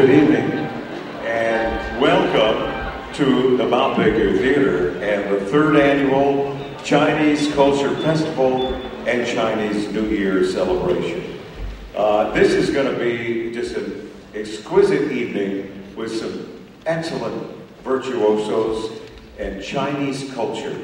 good evening, and welcome to the Mount Baker Theater and the third annual Chinese Culture Festival and Chinese New Year celebration. This is going to be just an exquisite evening with some excellent virtuosos and Chinese culture.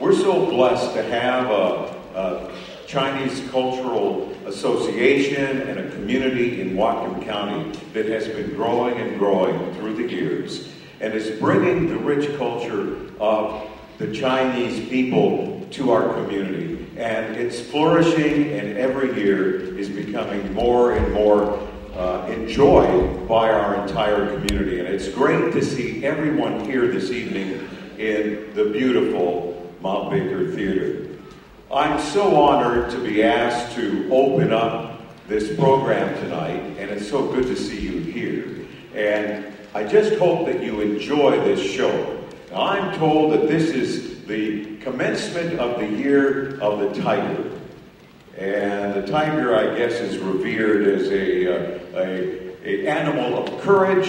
We're so blessed to have a Chinese Cultural Association and a community in Whatcom County that has been growing and growing through the years and is bringing the rich culture of the Chinese people to our community. And it's flourishing, and every year is becoming more and more enjoyed by our entire community. And it's great to see everyone here this evening in the beautiful Mount Baker Theater. I'm so honored to be asked to open up this program tonight, and it's so good to see you here. And I just hope that you enjoy this show. Now, I'm told that this is the commencement of the year of the tiger. And the tiger, I guess, is revered as a animal of courage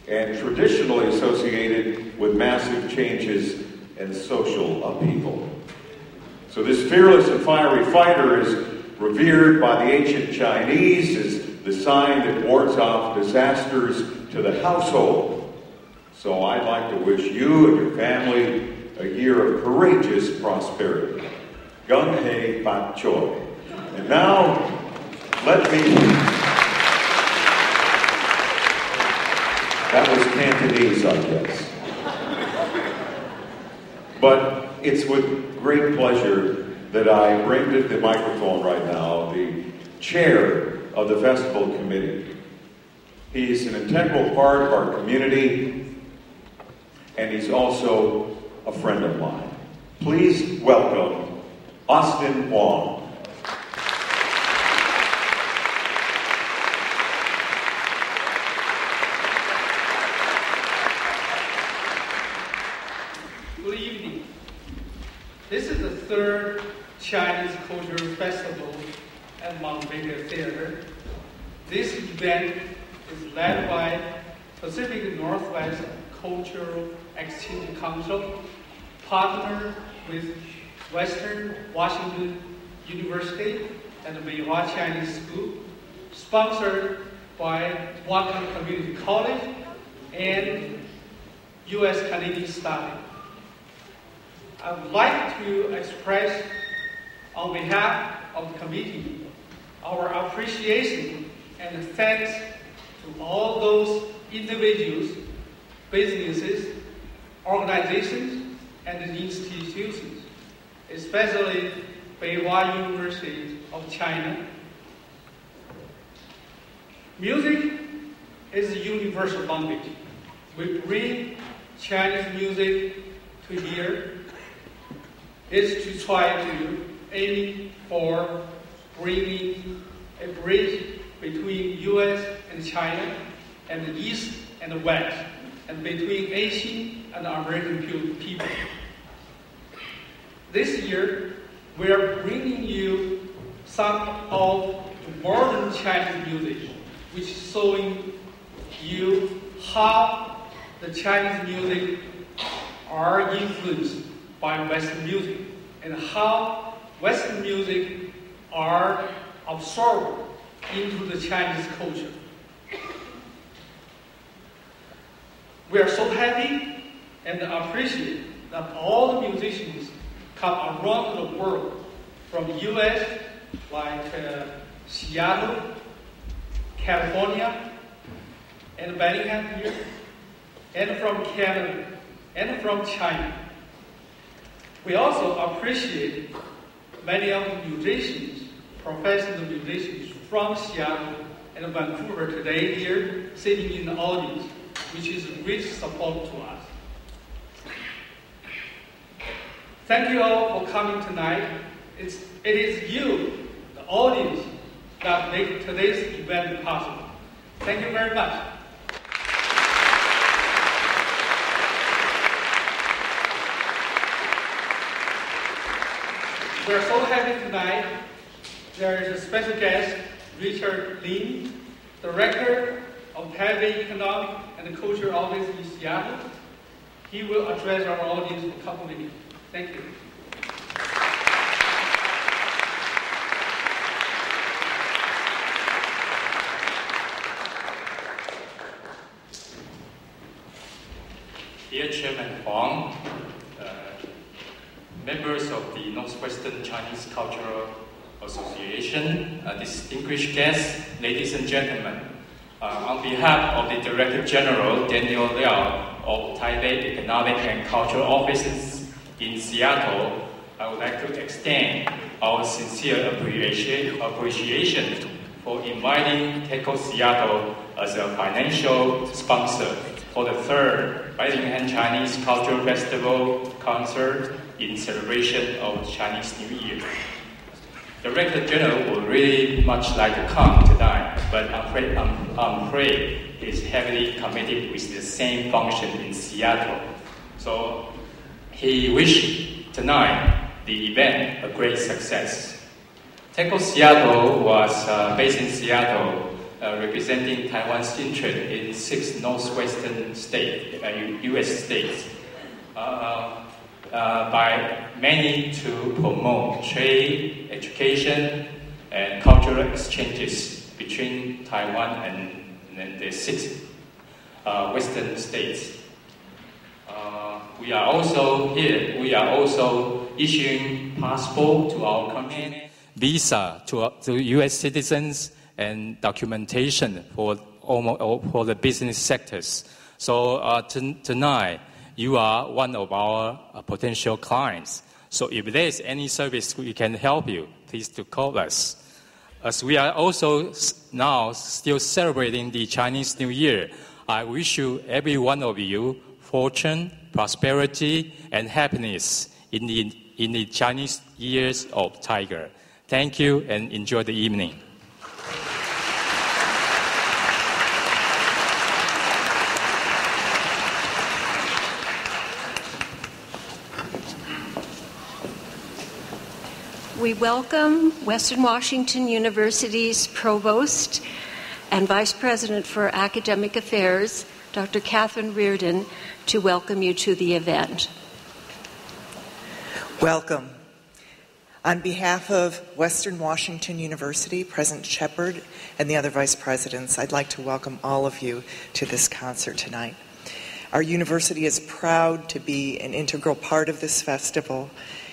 and traditionally associated with massive changes and social upheaval. So this fearless and fiery fighter is revered by the ancient Chinese as the sign that wards off disasters to the household. So I'd like to wish you and your family a year of courageous prosperity. Gung Hei Pak Choi. And now, let me... That was Cantonese, I guess. But it's with great pleasure that I bring to the microphone right now the chair of the festival committee. He's an integral part of our community, and he's also a friend of mine. Please welcome Austin Wong. Good evening. This is the third Chinese Cultural Festival at Mount Baker Theater. This event is led by Pacific Northwest Cultural Exchange Council, partnered with Western Washington University and the 01 Chinese School, sponsored by Whatcom Community College and U.S. Canadian Study. I would like to express, on behalf of the committee, our appreciation and thanks to all those individuals, businesses, organizations, and institutions, especially Beihua University of China. Music is a universal language. We bring Chinese music to here is to try to aim for bringing a bridge between U.S. and China, and the East and the West, and between Asian and American people. This year, we are bringing you some of the modern Chinese music, which is showing you how the Chinese music are influenced by Western music, and how Western music are absorbed into the Chinese culture. We are so happy and appreciate that all the musicians come around the world, from US, like Seattle, California, and Bellingham here, and from Canada, and from China. We also appreciate many of the musicians, professional musicians from Seattle and Vancouver today here, sitting in the audience, which is a great support to us. Thank you all for coming tonight. It is you, the audience, that make today's event possible. Thank you very much. We're so happy tonight. There is a special guest, Richard Lin, Director of Taipei Economic and Culture Office in Seattle. He will address our audience for a couple minutes. Thank you. Dear Chairman Huang, members of the Northwestern Chinese Cultural Association, distinguished guests, ladies and gentlemen, on behalf of the Director General Daniel Liao of Taipei Economic and Cultural Offices in Seattle, I would like to extend our sincere appreciation for inviting TECO Seattle as a financial sponsor for the third 01Chinese Cultural Festival concert in celebration of Chinese New Year. Director General would really much like to come tonight, but I'm afraid he's heavily committed with the same function in Seattle. So he wished tonight the event a great success. TECO Seattle was based in Seattle, representing Taiwan's interest in 6 northwestern states, U.S. states, by many to promote trade, education, and cultural exchanges between Taiwan and the 6 western states. We are also issuing passport to our country, visa to U.S. citizens, and documentation for the business sectors. So tonight, you are one of our potential clients. So if there is any service we can help you, please to call us. As we are also now still celebrating the Chinese New Year, I wish you, every one of you, fortune, prosperity, and happiness in the Chinese years of Tiger. Thank you and enjoy the evening. We welcome Western Washington University's Provost and Vice President for Academic Affairs, Dr. Catherine Reardon, to welcome you to the event. Welcome. On behalf of Western Washington University, President Shepard, and the other Vice Presidents, I'd like to welcome all of you to this concert tonight. Our university is proud to be an integral part of this festival.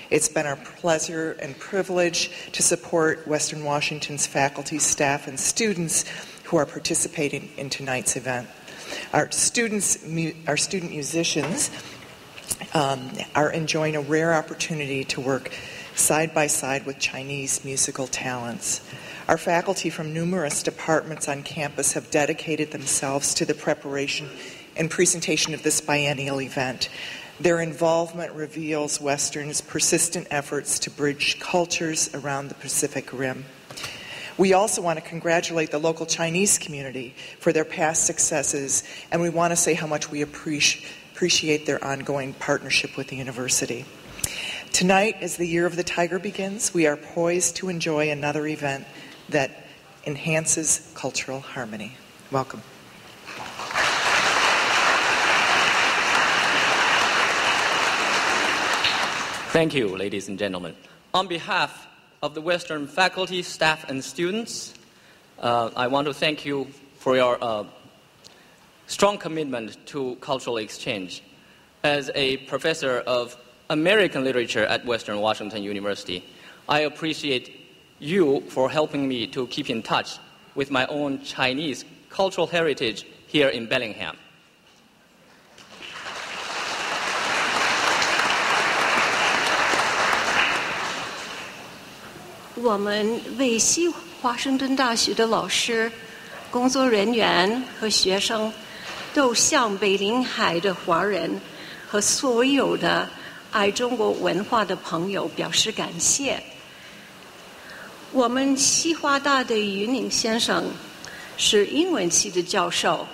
It's been our pleasure and privilege to support Western Washington's faculty, staff, and students who are participating in tonight's event. Our student musicians are enjoying a rare opportunity to work side by side with Chinese musical talents. Our faculty from numerous departments on campus have dedicated themselves to the preparation and presentation of this biennial event. Their involvement reveals Western's persistent efforts to bridge cultures around the Pacific Rim. We also want to congratulate the local Chinese community for their past successes, and we want to say how much we appreciate their ongoing partnership with the university. Tonight, as the Year of the Tiger begins, we are poised to enjoy another event that enhances cultural harmony. Welcome. Thank you, ladies and gentlemen. On behalf of the Western faculty, staff, and students, I want to thank you for your strong commitment to cultural exchange. As a professor of American literature at Western Washington University, I appreciate you for helping me to keep in touch with my own Chinese cultural heritage here in Bellingham.我们为西华盛顿大学的老师、工作人员和学生都向北临海的华人和所有的爱中国文化的朋友表示感谢。我们西华大的于宁先生是英文系的教授，